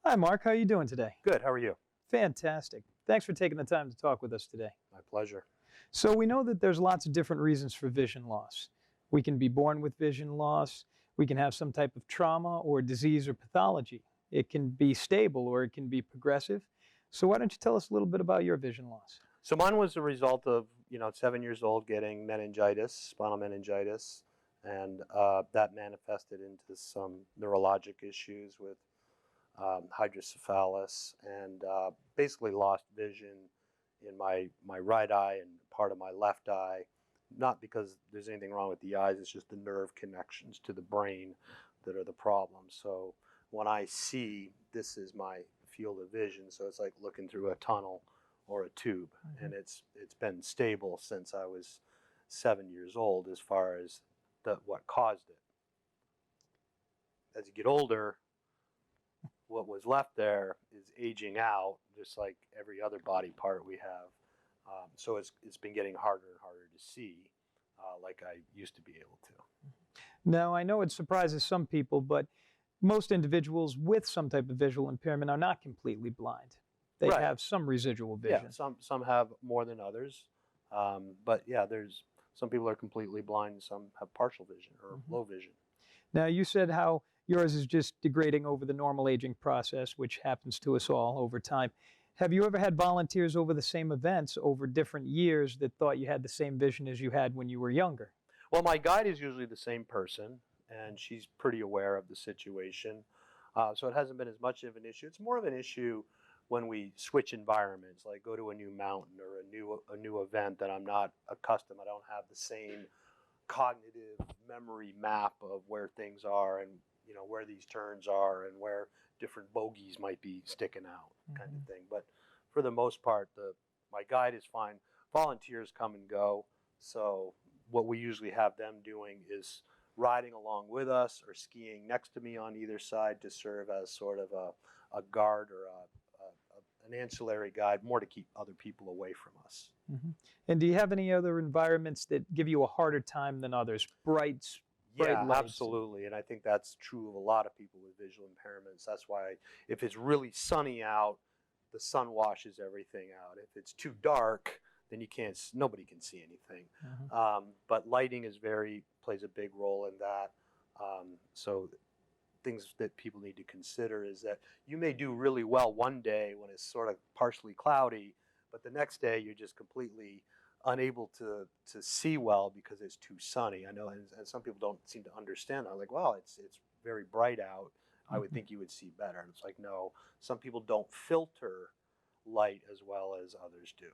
Hi, Mark. How are you doing today? Good. How are you? Fantastic. Thanks for taking the time to talk with us today. My pleasure. So we know that there's lots of different reasons for vision loss. We can be born with vision loss. We can have some type of trauma or disease or pathology. It can be stable or it can be progressive. So why don't you tell us a little bit about your vision loss? So mine was a result of, 7 years old getting meningitis, spinal meningitis, and that manifested into some neurologic issues with hydrocephalus and basically lost vision in my right eye and part of my left eye. Not because there's anything wrong with the eyes, it's just the nerve connections to the brain that are the problem. So when I see, this is my field of vision, so it's like looking through a tunnel or a tube, and it's been stable since I was 7 years old as far as what caused it. As you get older, what was left there is aging out, just like every other body part we have. So it's been getting harder and harder to see, like I used to be able to. Now, I know it surprises some people, but most individuals with some type of visual impairment are not completely blind. They Right. have some residual vision. Yeah, some have more than others, but yeah, there's some people are completely blind, and some have partial vision or low vision. Now, you said how yours is just degrading over the normal aging process, which happens to us all over time. Have you ever had volunteers over the same events over different years that thought you had the same vision as you had when you were younger? Well, my guide is usually the same person, and she's pretty aware of the situation. So it hasn't been as much of an issue. It's more of an issue when we switch environments, like go to a new mountain or a new event that I'm not accustomed. I don't have the same cognitive memory map of where things are and where these turns are and where different bogeys might be sticking out, kind of thing. But for the most part, my guide is fine. Volunteers come and go, so what we usually have them doing is riding along with us or skiing next to me on either side to serve as sort of a guard or an ancillary guide, more to keep other people away from us. And do you have any other environments that give you a harder time than others? Bright Yeah, lights? absolutely. And I think that's true of a lot of people with visual impairments. That's why if it's really sunny out, the sun washes everything out. If it's too dark, then nobody can see anything. But lighting plays a big role in that. So things that people need to consider is that you may do really well one day when it's sort of partially cloudy, but the next day you're just completely unable to see well because it's too sunny. I know, and some people don't seem to understand that. Like, wow, it's very bright out. I would think you would see better. And it's like, no, some people don't filter light as well as others do.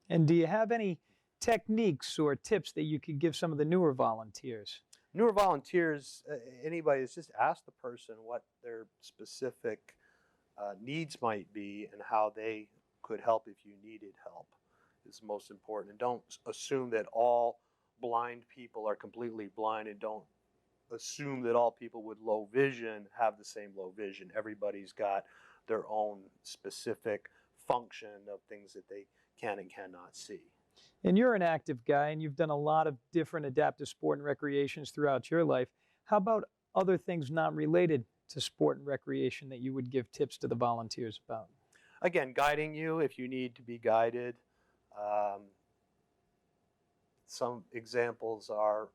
And do you have any techniques or tips that you could give some of the newer volunteers? Newer volunteers, anybody, is just ask the person what their specific needs might be and how they could help if you needed help. Is most important. And don't assume that all blind people are completely blind, and don't assume that all people with low vision have the same low vision. Everybody's got their own specific function of things that they can and cannot see. And you're an active guy, and you've done a lot of different adaptive sport and recreations throughout your life. How about other things not related to sport and recreation that you would give tips to the volunteers about? Again, guiding you if you need to be guided. Some examples are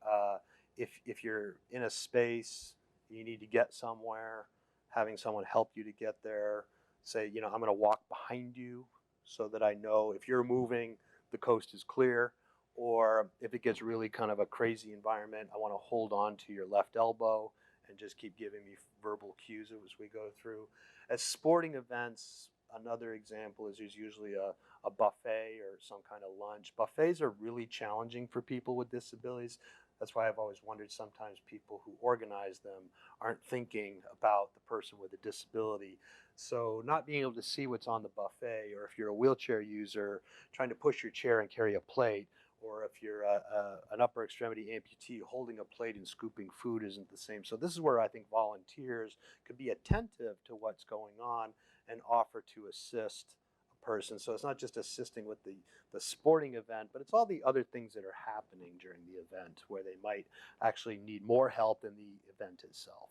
if you're in a space, you need to get somewhere, having someone help you to get there. Say, I'm going to walk behind you so that I know if you're moving, the coast is clear. Or if it gets really kind of a crazy environment, I want to hold on to your left elbow and just keep giving me verbal cues as we go through. At sporting events, another example is there's usually a buffet or some kind of lunch. Buffets are really challenging for people with disabilities. That's why I've always wondered sometimes people who organize them aren't thinking about the person with a disability. So not being able to see what's on the buffet, or if you're a wheelchair user, trying to push your chair and carry a plate, or if you're an upper extremity amputee, holding a plate and scooping food isn't the same. So this is where I think volunteers could be attentive to what's going on and offer to assist a person. So it's not just assisting with the sporting event, but it's all the other things that are happening during the event where they might actually need more help than the event itself.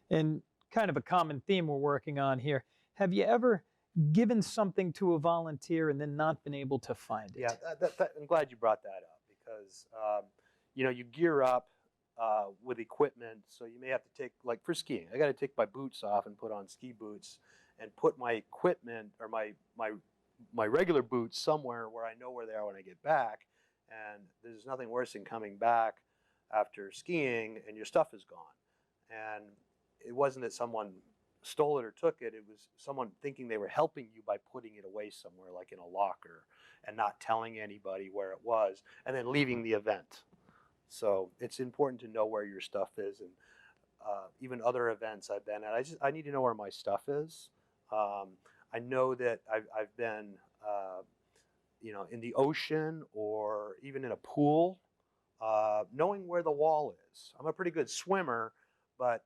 And kind of a common theme we're working on here. Have you ever given something to a volunteer and then not been able to find it? Yeah, I'm glad you brought that up because you gear up with equipment, so you may have to take, like for skiing, I got to take my boots off and put on ski boots and put my equipment or my regular boots somewhere where I know where they are when I get back. And there's nothing worse than coming back after skiing and your stuff is gone. And it wasn't that someone stole it or took it. It was someone thinking they were helping you by putting it away somewhere, like in a locker, and not telling anybody where it was, and then leaving the event. So it's important to know where your stuff is, and even other events I've been at, I need to know where my stuff is. I know that I've been, in the ocean or even in a pool, knowing where the wall is. I'm a pretty good swimmer, but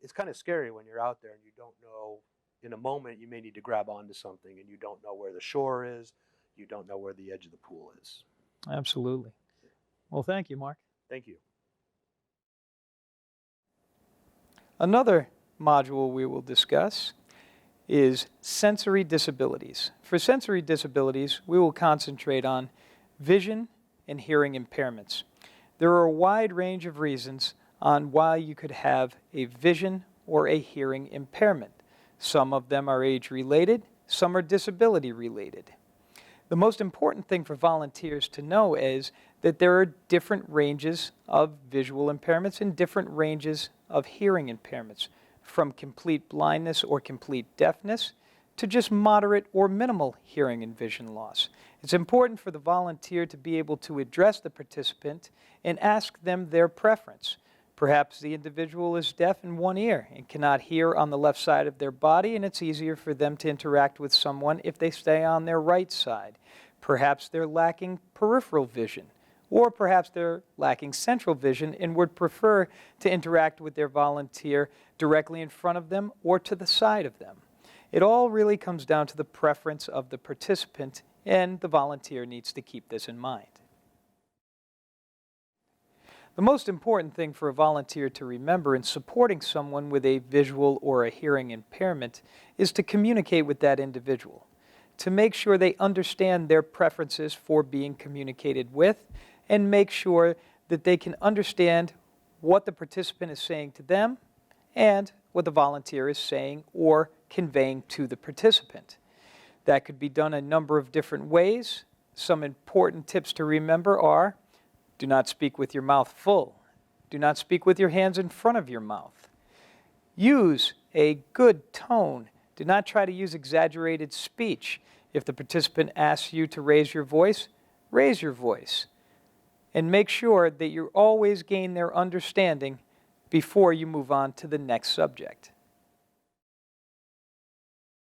it's kind of scary when you're out there and you don't know. In a moment, you may need to grab onto something, and you don't know where the shore is. You don't know where the edge of the pool is. Absolutely. Well, thank you, Mark. Thank you. Another module we will discuss is sensory disabilities. For sensory disabilities, we will concentrate on vision and hearing impairments. There are a wide range of reasons on why you could have a vision or a hearing impairment. Some of them are age-related, some are disability-related. The most important thing for volunteers to know is that there are different ranges of visual impairments and different ranges of hearing impairments, from complete blindness or complete deafness to just moderate or minimal hearing and vision loss. It's important for the volunteer to be able to address the participant and ask them their preference. Perhaps the individual is deaf in one ear and cannot hear on the left side of their body, and it's easier for them to interact with someone if they stay on their right side. Perhaps they're lacking peripheral vision, or perhaps they're lacking central vision and would prefer to interact with their volunteer directly in front of them or to the side of them. It all really comes down to the preference of the participant, and the volunteer needs to keep this in mind. The most important thing for a volunteer to remember in supporting someone with a visual or a hearing impairment is to communicate with that individual, to make sure they understand their preferences for being communicated with, and make sure that they can understand what the participant is saying to them and what the volunteer is saying or conveying to the participant. That could be done a number of different ways. Some important tips to remember are: do not speak with your mouth full. Do not speak with your hands in front of your mouth. Use a good tone. Do not try to use exaggerated speech. If the participant asks you to raise your voice, raise your voice. And make sure that you always gain their understanding before you move on to the next subject.